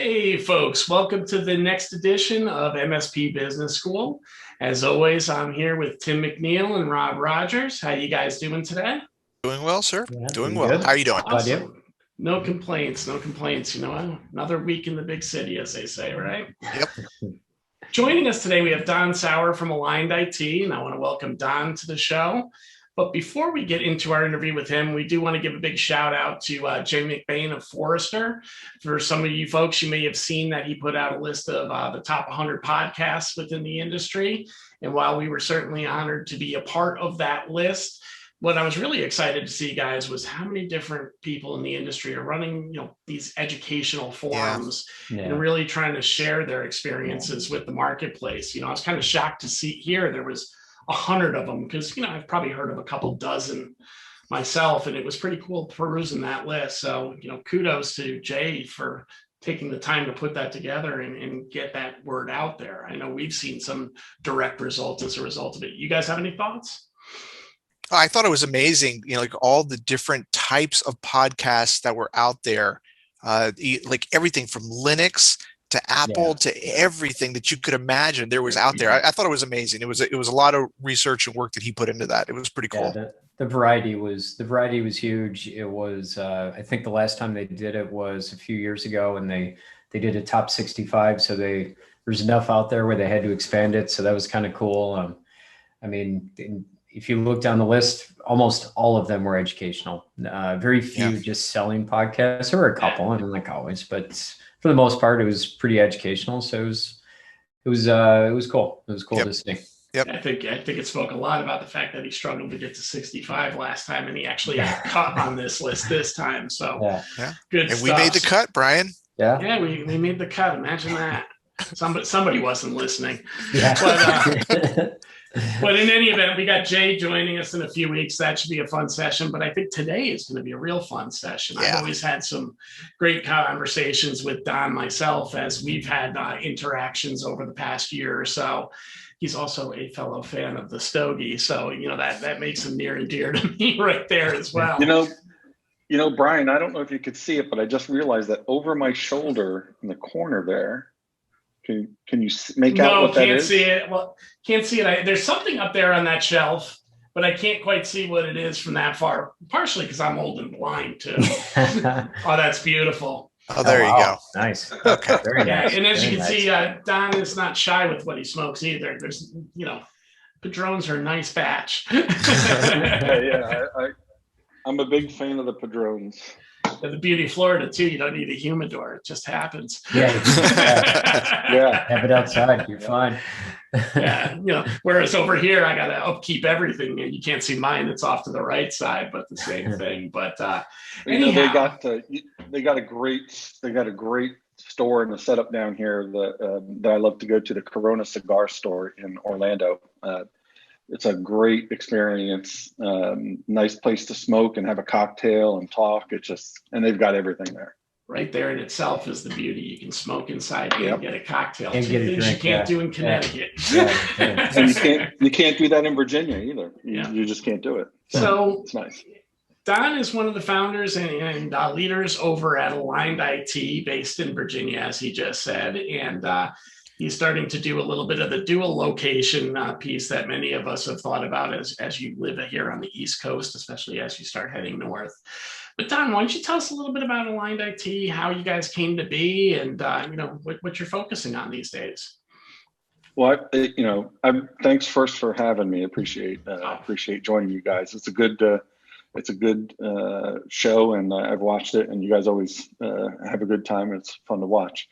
Hey, folks, welcome to the next edition of MSP Business School. As always, I'm here with Tim McNeil and Rob Rogers. How you guys doing today? Doing well, sir. Yeah, Doing doing well. good. How are you doing? About you? Awesome. No complaints, no complaints. Another week in the big city, as they say, right? Yep. Joining us today, we have Don Sauer from Aligned IT, and I want to welcome Don to the show. But before we get into our interview with him, we do want to give a big shout out to Jay McBain of Forrester. For some of you folks, you may have seen that he put out a list of the top 100 podcasts within the industry. And while we were certainly honored to be a part of that list, what I was really excited to see, guys, was how many different people in the industry are running, these educational forums and really trying to share their experiences with the marketplace. I was kind of shocked to see here there was 100 of them because, I've probably heard of a couple dozen myself, and it was pretty cool perusing that list. So, kudos to Jay for taking the time to put that together and get that word out there. I know we've seen some direct results as a result of it. You guys have any thoughts? I thought it was amazing, like all the different types of podcasts that were out there, like everything from Linux to Apple to everything that you could imagine there was out there. I thought it was amazing. It was a lot of research and work that he put into that. It was pretty cool. Yeah, the variety was huge. It was I think the last time they did it was a few years ago, and they did a top 65. So there's enough out there where they had to expand it. So that was kind of cool. I mean, if you look down the list, almost all of them were educational. Very few just selling podcasts. There were a couple, I mean, like always, but for the most part, it was pretty educational. So it was cool. It was cool to see. Yep. I think it spoke a lot about the fact that he struggled to get to 65 last time, and he actually got cut on this list this time. So good. And stuff. we made the cut, Brian. Yeah, we made the cut. Imagine that. Somebody wasn't listening. Yeah. But in any event, we got Jay joining us in a few weeks. That should be a fun session. But I think today is going to be a real fun session. I've always had some great conversations with Don myself as we've had interactions over the past year or so. He's also a fellow fan of the Stogie. So, that makes him near and dear to me right there as well. Brian, I don't know if you could see it, but I just realized that over my shoulder in the corner there, can you make out what that is? No, can't see it. Well, can't see it. There's something up there on that shelf, but I can't quite see what it is from that far, partially because I'm old and blind too. Oh, that's beautiful. Oh, there you go. Nice. Okay. Very nice. And as you can see, Don is not shy with what he smokes either. There's, Padrones are a nice batch. I'm a big fan of the Padrones. And the beauty of Florida too, you don't need a humidor; it just happens. Yeah. Have it outside. You're fine. Whereas over here, I got to upkeep everything, and you can't see mine. It's off to the right side, but the same thing. But anyhow, they got a great store and a setup down here that I love to go to, the Corona Cigar Store in Orlando. It's a great experience, nice place to smoke and have a cocktail and talk. And they've got everything there. Right there in itself is the beauty. You can smoke inside and get a cocktail. And get a things drink, you can't do in Connecticut. And you can't do that in Virginia either. You just can't do it. So it's nice. Don is one of the founders and leaders over at Aligned IT, based in Virginia, as he just said. And he's starting to do a little bit of the dual location piece that many of us have thought about as you live here on the East Coast, especially as you start heading north. But Don, why don't you tell us a little bit about Aligned IT, how you guys came to be, and what you're focusing on these days? Well, thanks first for having me. Appreciate joining you guys. It's a good show, and I've watched it, and you guys always have a good time. It's fun to watch.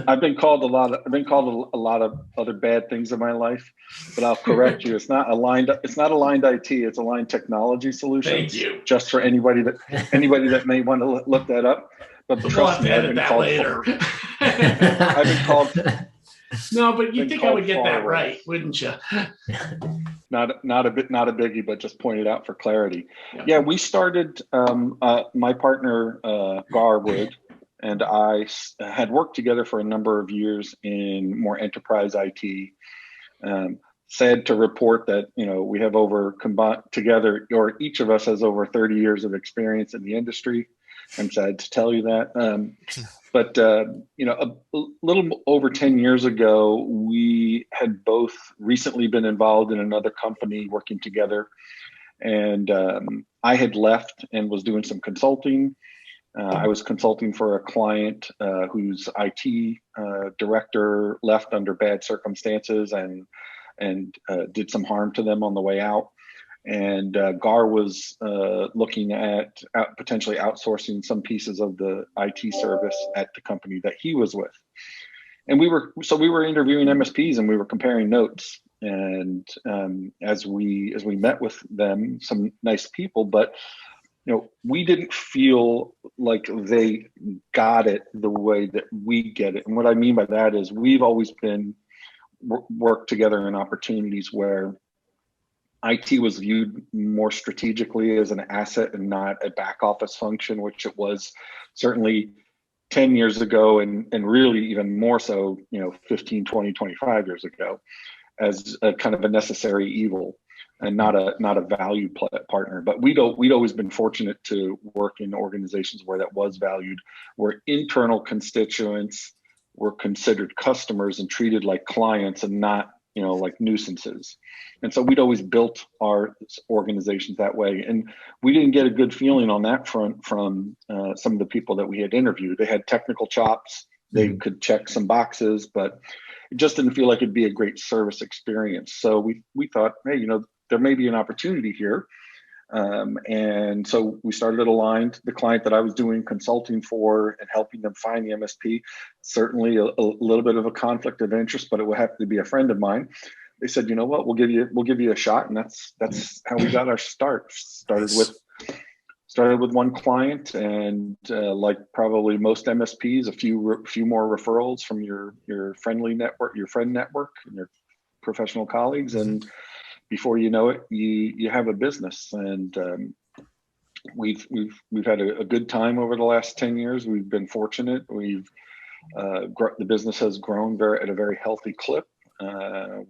I've been called a lot of other bad things in my life, but I'll correct you. It's not aligned IT. It's Aligned Technology Solutions. Thank you. Just for anybody that may want to look that up. But trust me, I've been called later. I've been called. No, but you'd think I would get that right, wouldn't you? Not a biggie, but just point it out for clarity. Yeah, we started. My partner Garwood and I had worked together for a number of years in more enterprise IT. Sad to report that we have combined together, or each of us has over 30 years of experience in the industry. I'm sad to tell you that. But a little over 10 years ago, we had both recently been involved in another company working together, and I had left and was doing some consulting. I was consulting for a client whose IT director left under bad circumstances and did some harm to them on the way out. And Gar was looking at potentially outsourcing some pieces of the IT service at the company that he was with. And we were interviewing MSPs, and we were comparing notes. And as we met with them, some nice people, but we didn't feel like they got it the way that we get it. And what I mean by that is we've always been worked together in opportunities where IT was viewed more strategically as an asset and not a back office function, which it was certainly 10 years ago, and really even more so, 15, 20, 25 years ago, as a kind of a necessary evil and not a value partner. But we'd always been fortunate to work in organizations where that was valued, where internal constituents were considered customers and treated like clients and not like nuisances. And so we'd always built our organizations that way. And we didn't get a good feeling on that front from some of the people that we had interviewed. They had technical chops, they could check some boxes, but it just didn't feel like it'd be a great service experience. So we thought, hey, there may be an opportunity here. And so we started Aligned. The client that I was doing consulting for and helping them find the MSP, certainly a little bit of a conflict of interest, but it would have to be a friend of mine. They said, you know what, we'll give you a shot. And that's how we got our start. Started with one client, and like probably most MSPs, a few more referrals from your friendly network, your friend network, and your professional colleagues, and before you know it, you have a business. And we've had a good time over the last 10 years. We've been fortunate. The business has grown at a very healthy clip. I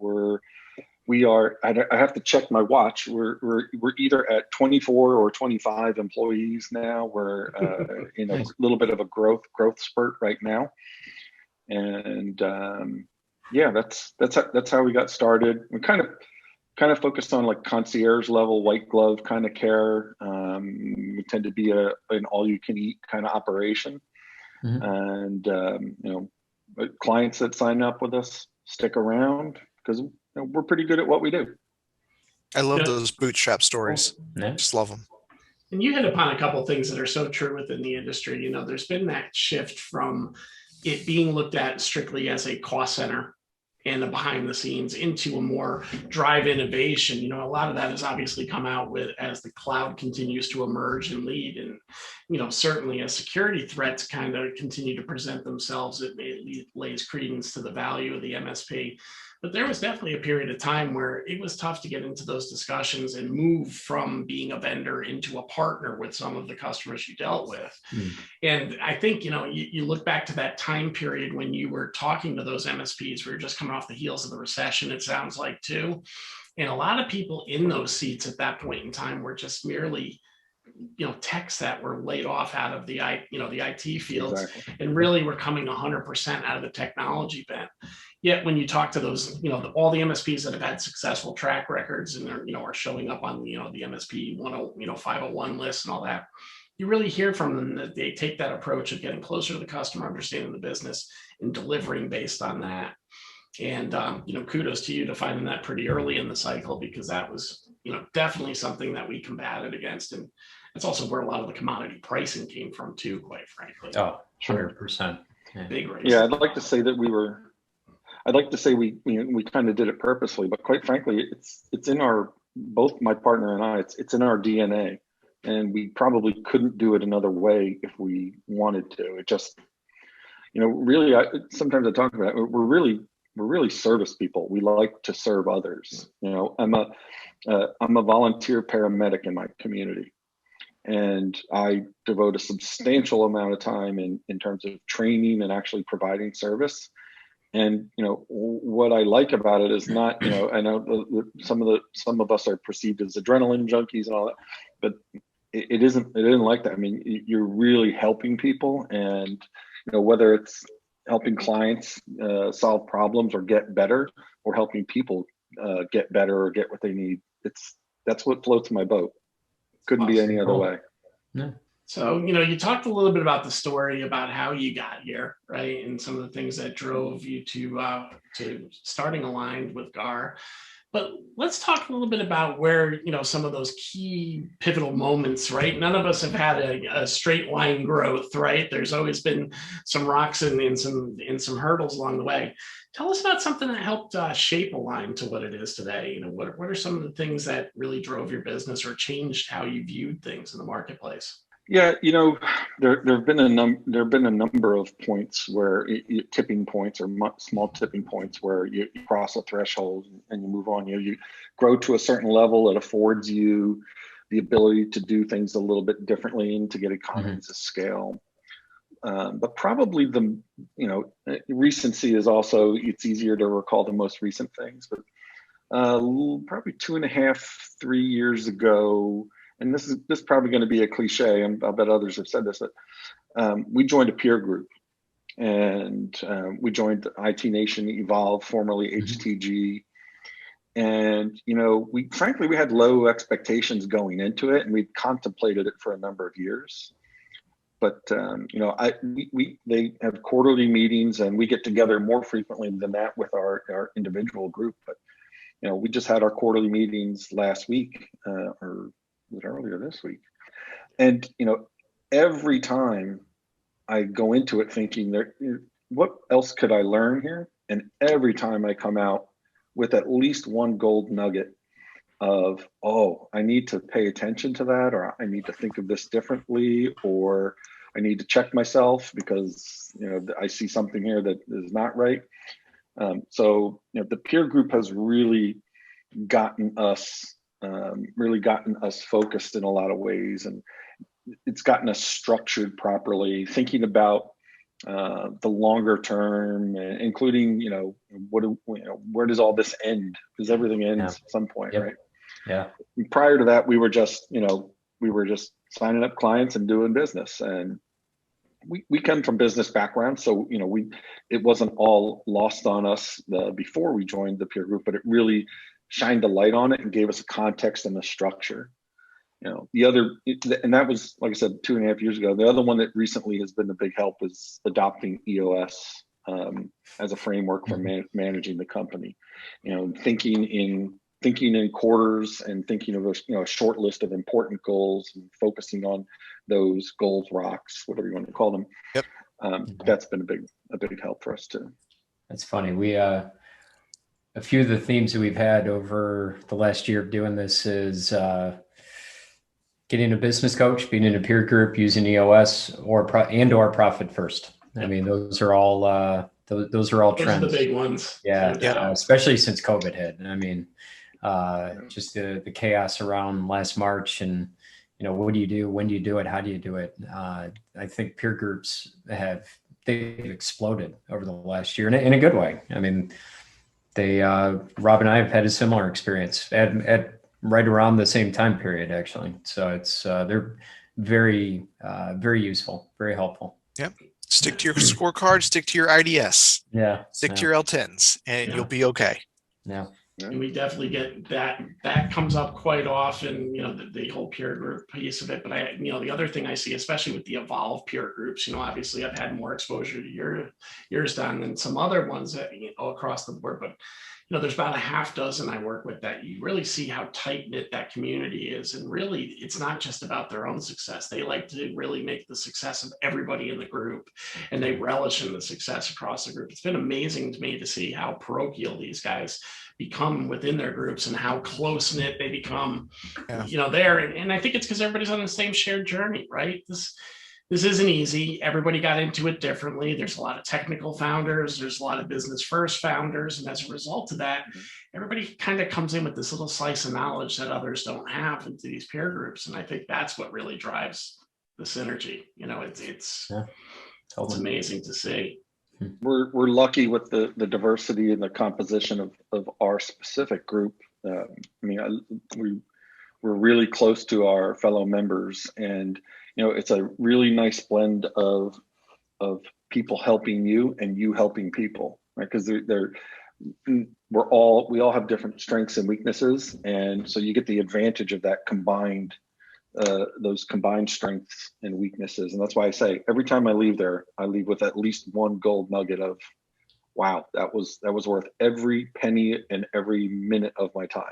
have to check my watch. We're either at 24 or 25 employees now. We're in a little bit of a growth spurt right now. And that's how we got started. We kind of focused on like concierge level, white glove kind of care. We tend to be an all you can eat kind of operation. And clients that sign up with us stick around because we're pretty good at what we do. I love those bootstrap stories. Just love them. And you hit upon a couple of things that are so true within the industry. There's been that shift from it being looked at strictly as a cost center and the behind the scenes into a more drive innovation. A lot of that has obviously come out as the cloud continues to emerge and lead. And, certainly as security threats kind of continue to present themselves, it lays credence to the value of the MSP. But there was definitely a period of time where it was tough to get into those discussions and move from being a vendor into a partner with some of the customers you dealt with. And I think, you look back to that time period when you were talking to those MSPs, we were just coming off the heels of the recession, it sounds like too. And a lot of people in those seats at that point in time were just merely techs that were laid off out of the IT fields. Exactly. And really were coming 100% out of the technology bent. Yet when you talk to those, all the MSPs that have had successful track records and are showing up on the MSP 501 list and all that, you really hear from them that they take that approach of getting closer to the customer, understanding the business, and delivering based on that. And kudos to you to finding that pretty early in the cycle, because that was definitely something that we combated against. And it's also where a lot of the commodity pricing came from too, quite frankly. Oh, 100%. Big raise. Yeah, I'd like to say we kind of did it purposely, but quite frankly, it's in both my partner and I, it's in our DNA, and we probably couldn't do it another way if we wanted to. It just, really, sometimes I talk about it, we're really service people. We like to serve others. I'm a volunteer paramedic in my community, and I devote a substantial amount of time in terms of training and actually providing service. And what I like about it is not, I know some of us are perceived as adrenaline junkies and all that, but it isn't like that. I mean, you're really helping people, and whether it's helping clients solve problems or get better, or helping people get better or get what they need. That's what floats my boat. Couldn't be any other way. Yeah. So, you talked a little bit about the story about how you got here, right? And some of the things that drove you to starting Aligned with Gar. But let's talk a little bit about where, some of those key pivotal moments, right? None of us have had a straight line growth, right? There's always been some rocks and some hurdles along the way. Tell us about something that helped shape Aligned to what it is today. What are some of the things that really drove your business or changed how you viewed things in the marketplace? Yeah, there have been a number of points where tipping points or small tipping points where you cross a threshold and you move on. You grow to a certain level. It affords you the ability to do things a little bit differently and to get economies of scale. But probably the recency is also, it's easier to recall the most recent things. But probably 2.5, 3 years ago. And this is probably going to be a cliche, and I'll bet others have said this, but we joined a peer group, and we joined IT Nation Evolve, formerly HTG. And, we had low expectations going into it, and we contemplated it for a number of years. But, they have quarterly meetings, and we get together more frequently than that with our individual group. But, we just had our quarterly meetings last week, or earlier this week. And, every time I go into it thinking, what else could I learn here? And every time I come out with at least one gold nugget of, I need to pay attention to that, or I need to think of this differently, or I need to check myself because, I see something here that is not right. So, the peer group has really gotten us focused in a lot of ways, and it's gotten us structured properly, thinking about the longer term, including where does all this end? Because everything ends at some point, right? Yeah. And prior to that, we were just signing up clients and doing business, and we come from business background, so it wasn't all lost on us before we joined the peer group, but it really shined a light on it and gave us a context and a structure. The other, and that was, like I said, 2.5 years ago. The other one that recently has been a big help is adopting EOS as a framework for managing the company. Thinking in quarters and thinking of a short list of important goals and focusing on those goals, rocks, whatever you want to call them. Yep. That's been a big help for us too. That's funny. We a few of the themes that we've had over the last year of doing this is getting a business coach, being in a peer group, using EOS, or profit first. I mean, those are all trends. Those are the big ones. Yeah. Especially since COVID hit. I mean, just the chaos around last March, and what do you do? When do you do it? How do you do it? I think peer groups they've exploded over the last year in a good way. I mean, Rob and I have had a similar experience at right around the same time period, actually. So it's they're very very useful, very helpful. Yep. Stick to your scorecard, stick to your IDS. Yeah. Stick to your L10s, and you'll be okay. Yeah. And we definitely get that comes up quite often, the whole peer group piece of it. But the other thing I see, especially with the Evolve peer groups, obviously I've had more exposure to yours, Don, than some other ones that, across the board. But, there's about a half dozen I work with that you really see how tight knit that community is. And really, it's not just about their own success. They like to really make the success of everybody in the group, and they relish in the success across the group. It's been amazing to me to see how parochial these guys become within their groups and how close knit they become, there. And I think it's because everybody's on the same shared journey, right? This isn't easy. Everybody got into it differently. There's a lot of technical founders. There's a lot of business first founders. And as a result of that, everybody kind of comes in with this little slice of knowledge that others don't have into these peer groups. And I think that's what really drives the synergy. It's amazing to see. We're lucky with the diversity and the composition of our specific group. We're really close to our fellow members, and it's a really nice blend of of people helping you and you helping people, right? Because we all have different strengths and weaknesses, and so you get the advantage of that combined, those combined strengths and weaknesses. And that's why I say every time I leave there, I leave with at least one gold nugget of, wow, that was worth every penny and every minute of my time.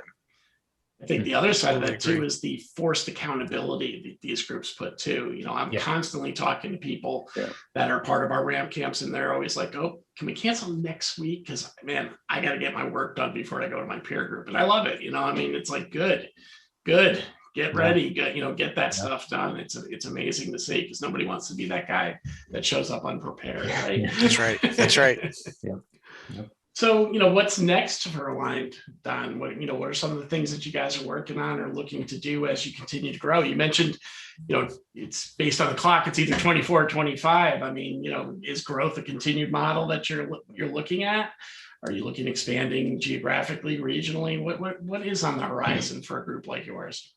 I think the other side of that too is the forced accountability that these groups put too. I'm constantly talking to people that are part of our ramp camps, and they're always like, "Oh, can we cancel next week? Because man, I got to get my work done before I go to my peer group." And I love it. It's like good, get ready, get that stuff done. It's amazing to see, because nobody wants to be that guy that shows up unprepared, right? That's right. That's right. Yep. So, what's next for Aligned, Don? What are some of the things that you guys are working on or looking to do as you continue to grow? You mentioned, it's based on the clock. It's either 24 or 25. Is growth a continued model that you're looking at? Are you looking at expanding geographically, regionally? What is on the horizon for a group like yours?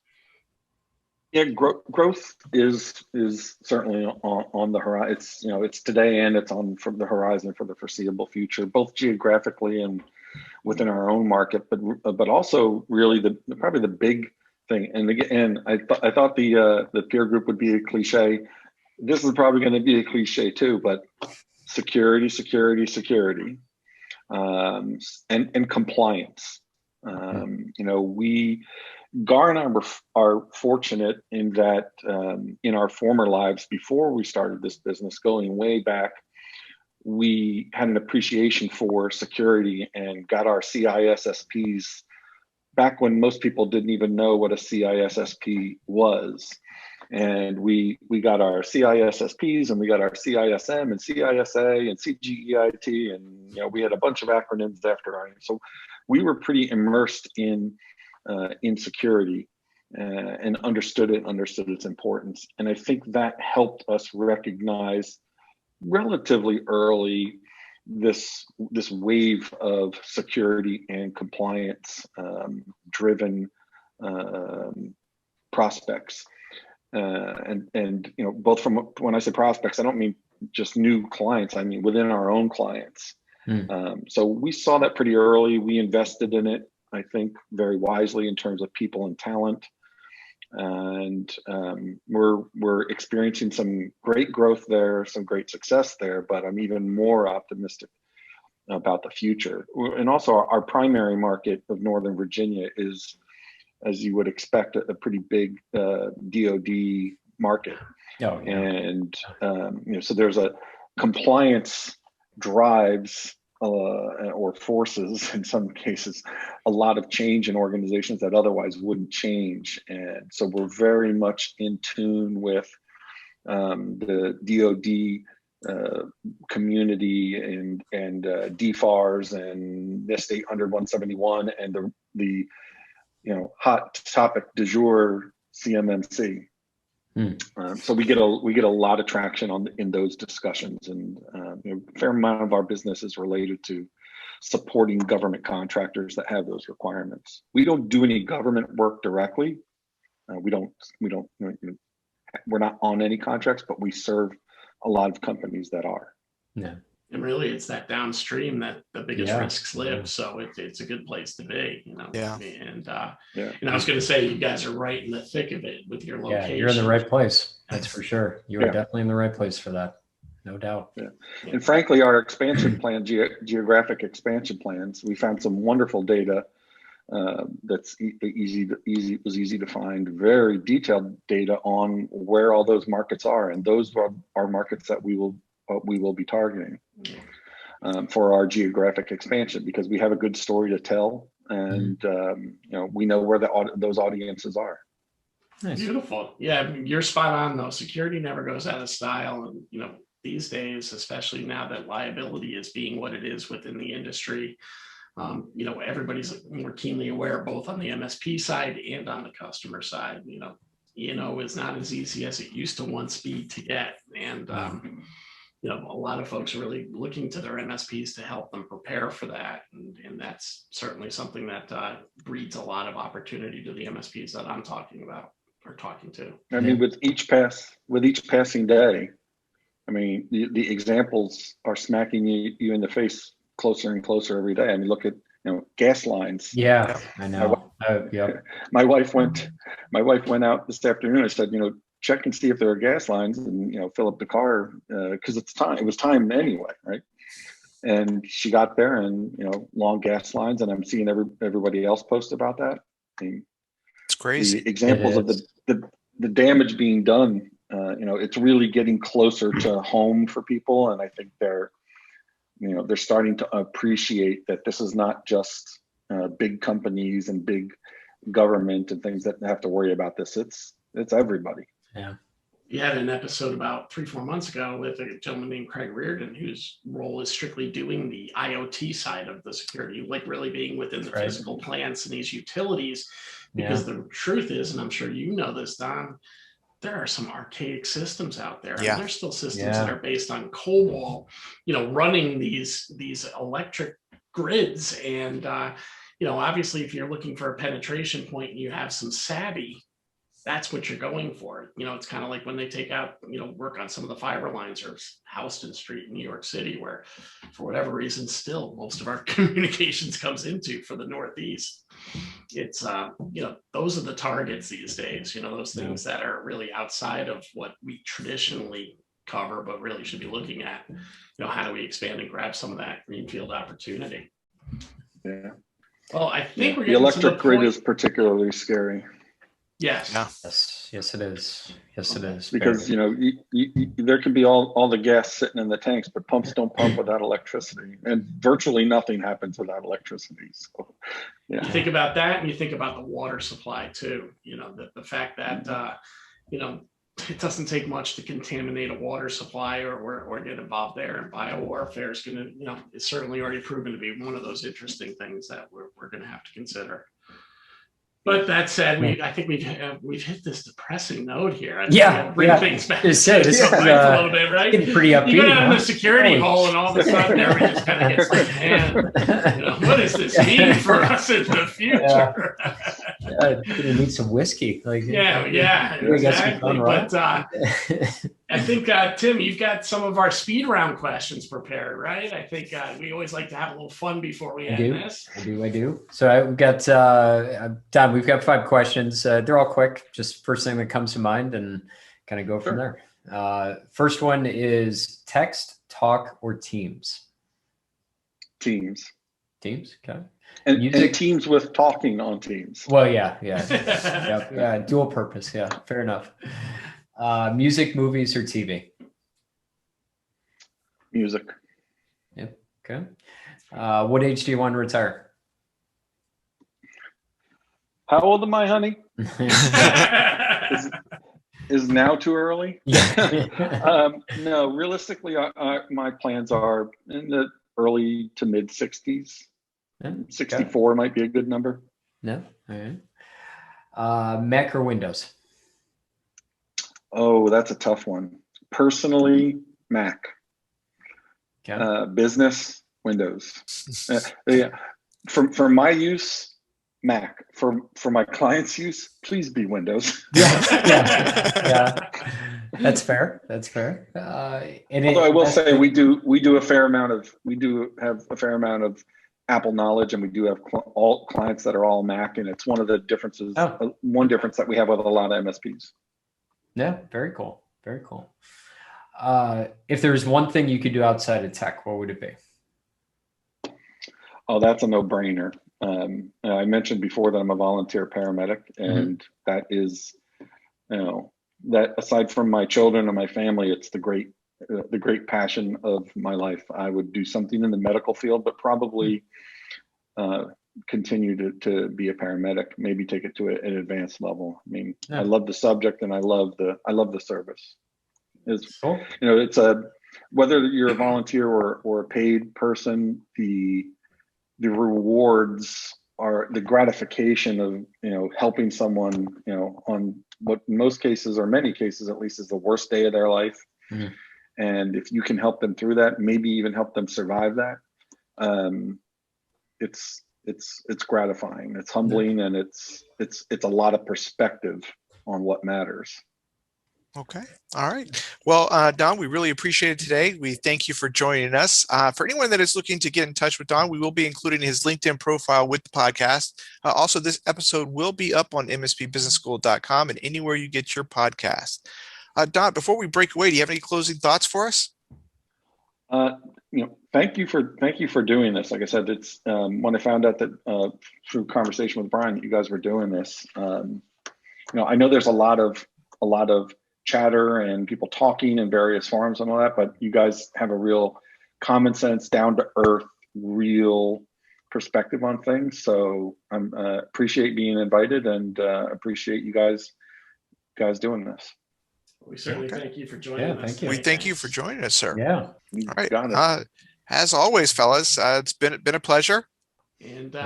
Yeah, growth is certainly on the horizon. It's today, and it's on from the horizon for the foreseeable future, both geographically and within our own market, but also really probably the big thing. And again, I thought the peer group would be a cliche. This is probably going to be a cliche too, but security, and compliance. Gar and I are fortunate in that in our former lives, before we started this business, going way back, we had an appreciation for security and got our CISSPs back when most people didn't even know what a CISSP was. And we got our CISSPs, and we got our CISM and CISA and CGEIT, and we had a bunch of acronyms after our name. So we were pretty immersed in security and understood its importance. And I think that helped us recognize relatively early this wave of security and compliance driven prospects. And both from, when I say prospects, I don't mean just new clients, I mean within our own clients. So we saw that pretty early. We invested in it, I think, very wisely in terms of people and talent. And we're experiencing some great growth there, some great success there, but I'm even more optimistic about the future. And also our primary market of Northern Virginia is, as you would expect, a pretty big DoD market. Oh, yeah. And so there's a compliance drives or forces, in some cases, a lot of change in organizations that otherwise wouldn't change. And so we're very much in tune with the DoD community and DFARS and NIST 800-171 and the hot topic du jour, CMMC. So we get a lot of traction in those discussions, and a fair amount of our business is related to supporting government contractors that have those requirements. We don't do any government work directly. We're not on any contracts, but we serve a lot of companies that are. Yeah. And really, it's that downstream that the biggest risks live. So it's a good place to be, Yeah. And I was going to say, you guys are right in the thick of it with your location. Yeah, you're in the right place. That's for sure. You are definitely in the right place for that. No doubt. Yeah. And frankly, our expansion plan, geographic expansion plans, we found some wonderful data that's easy to find, very detailed data on where all those markets are. And those are markets that we will be targeting for our geographic expansion, because we have a good story to tell, and we know where those audiences are. Nice. Beautiful. Yeah, you're spot on though. Security never goes out of style, and these days, especially now that liability is being what it is within the industry, everybody's more keenly aware, both on the MSP side and on the customer side. It's not as easy as it used to once be to get, and a lot of folks are really looking to their MSPs to help them prepare for that. And that's certainly something that breeds a lot of opportunity to the MSPs that I'm talking about or talking to. I mean, with each passing day, I mean, the examples are smacking you in the face closer and closer every day. I mean, look at, gas lines. Yeah, I know. Yep. My wife went out this afternoon. I said, check and see if there are gas lines, and fill up the car because it's time. It was time anyway, right? And she got there, and long gas lines, and I'm seeing everybody else post about that. I mean, it's crazy. The examples of the damage being done. It's really getting closer to home for people, and I think they're starting to appreciate that this is not just big companies and big government and things that have to worry about this. It's everybody. Yeah. You had an episode about 3-4 months ago with a gentleman named Craig Reardon, whose role is strictly doing the IoT side of the security, like really being within the physical plants and these utilities. Because the truth is, and I'm sure you know this, Don, there are some archaic systems out there. Yeah. And there's still systems that are based on COBOL, running these electric grids. And, obviously, if you're looking for a penetration point and you have some savvy, that's what you're going for. It's kind of like when they take out, work on some of the fiber lines or Houston Street in New York City, where for whatever reason, still most of our communications comes into for the Northeast. It's, those are the targets these days, those things that are really outside of what we traditionally cover, but really should be looking at, how do we expand and grab some of that greenfield opportunity? Yeah. Well, I think we're the electric grid is particularly scary. Yes. Yeah. Yes, it is. Yes, it is. Because there can be all the gas sitting in the tanks, but pumps don't pump without electricity, and virtually nothing happens without electricity. So, You think about that, and you think about the water supply too. The fact that it doesn't take much to contaminate a water supply or get involved there, and biowarfare is going to, it's certainly already proven to be one of those interesting things that we're going to have to consider. But that said, I think we've hit this depressing note here. I think bring things back to life a little bit, right? Getting pretty upbeat. You go down the security hole, and all of a sudden, everybody just kind of gets like, man, what does this mean for us in the future? Gonna need some whiskey. Exactly. But I think, Tim, you've got some of our speed round questions prepared, right? I think we always like to have a little fun before we end this. I do. So we've got, Don, we've got 5 questions. They're all quick, just first thing that comes to mind, and kind of go from there. First one is text, talk, or Teams? Teams. Teams, okay. And Teams with talking on Teams. Well, yeah. Dual purpose. Yeah, fair enough. Music, movies, or TV? Music. Yep. Okay. What age do you want to retire? How old am I, honey? Is now too early? No, realistically, my plans are in the early to mid 60s. 64 might be a good number. No. All right. Mac or Windows? Oh, that's a tough one. Personally, Mac. Okay. Business, Windows. For my use, Mac. For my clients' use, please be Windows. Yeah. That's fair. Although I will say we do have a fair amount of Apple knowledge, and we do have all clients that are all Mac, and it's one of the differences. One difference that we have with a lot of MSPs. Yeah, very cool. If there's one thing you could do outside of tech, what would it be? Oh, that's a no-brainer. I mentioned before that I'm a volunteer paramedic, and that is, that aside from my children and my family, it's the great passion of my life. I would do something in the medical field, but probably continue to be a paramedic, maybe take it to an advanced level. I mean, I love the subject, and I love the service. It's cool. It's whether you're a volunteer or a paid person, the rewards are the gratification of helping someone on what in most cases, or many cases at least, is the worst day of their life. And if you can help them through that, maybe even help them survive that, it's gratifying, it's humbling, and it's a lot of perspective on what matters. Okay. All right. Well, Don, we really appreciate it today. We thank you for joining us. For anyone that is looking to get in touch with Don, we will be including his LinkedIn profile with the podcast. Also, this episode will be up on mspbusinessschool.com and anywhere you get your podcast. Don, before we break away, do you have any closing thoughts for us? Thank you for doing this. Like I said, it's when I found out that through conversation with Brian that you guys were doing this. I know there's a lot of chatter and people talking in various forums and all that, but you guys have a real common sense, down to earth, real perspective on things. So I appreciate being invited and appreciate you guys doing this. We certainly thank you for joining us. Thank you. We thank you for joining us, sir. Yeah. All right. Got it. As always, fellas, it's been a pleasure. And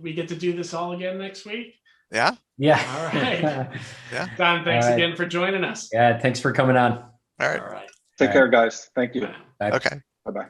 we get to do this all again next week. Yeah. Yeah. All right. Yeah. Don, thanks again for joining us. Yeah. Thanks for coming on. All right. All right. Take care, guys. Thank you. Bye. Okay. Bye-bye.